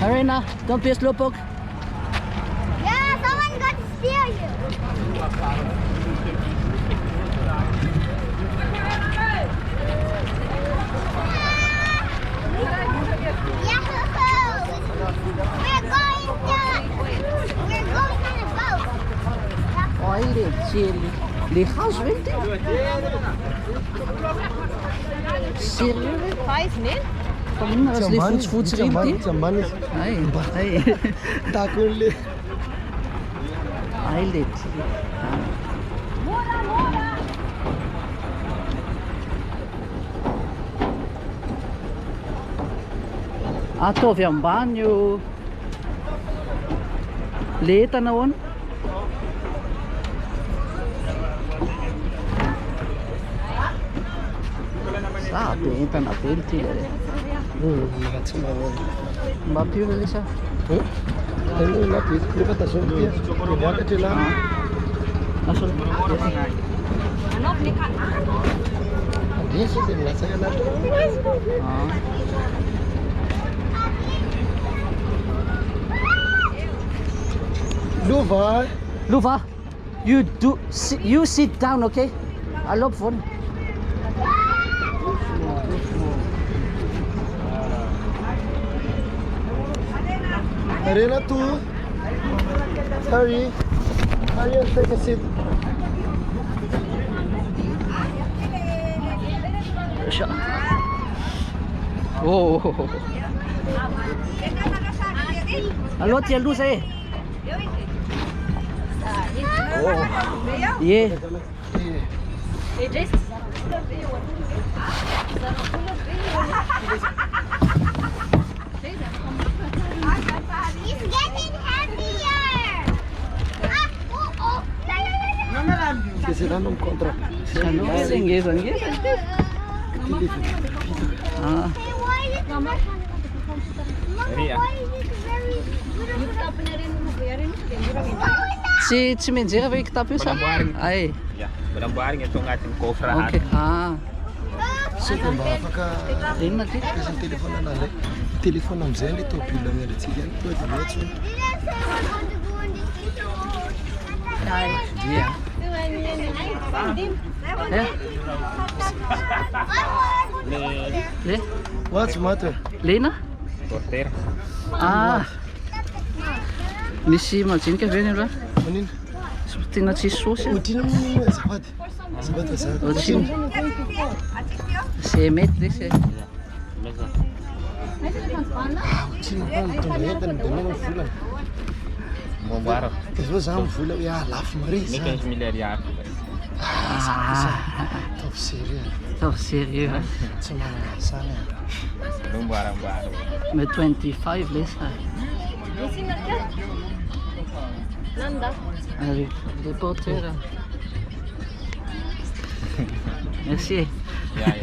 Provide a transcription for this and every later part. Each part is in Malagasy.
Arena, don't be a slowpoke. Yeah, someone got to steal you. We're going on a boat. Olha, Chile. Lichaam zwemt hij? Serieus? Faz mesmo? Kom, als die voet zwemt hij? Ai, ai. Takunle. Ai, lit. Atovy ambany io le entana ahoana. Sa be entana be ny ty mba pio le sa Luva. Luva, you sit down, okay? I loop for you. Arena tu. Sorry. Arena, take a seat. Oh. Allô, tiens le eh? Oh. Yeah. He's getting heavier. Que será não contra. Inglês. Ah. Hey, why is it? Mama, why is it very Tsy menjera ve kitapo io sa? Ay. Yeah, boring ito ng ating kofrahan. Okay. Ah. Siyempre ba afaka Inona ty? kasi ang telephone na natin. Telephone amizay ny topila na rin. Sige, ito ito ito. Yeah. Le? What's the matter? Lena? Porter. Ah. Nisy majinika ve ny raha? Manino? Tena tsisy saosy. Utina mo azafady. Azafady za. C'est mety le se. Utina pa mitondra entana midana ny volana. Mamboara. Izy hoe za mivola hoe lafo mare Ny za. 15 milliards. Taovy sérieux. Taovy sérieux. Tsy manana sala. Mamboara. Me 25 le sa. Nanda. Allez, des porteurs. Merci. Yeah.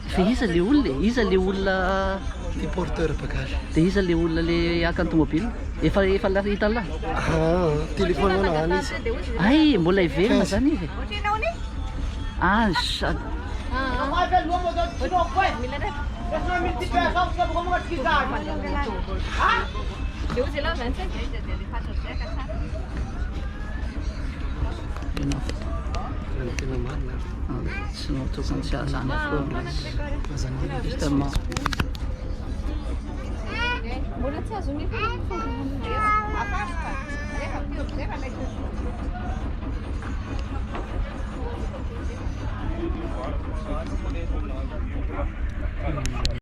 Fa iza le olona Ty porteur bagage. dia iza le olona le hakan'ny tomobile efa hita la Téléphone na ani izy. ay mbola hiverina zany izy ah sady Deus lá 25. Tena marina. tsy no tokony tsy ahazany akory Mazanina. justement Mbola tsy azon'ny afaka.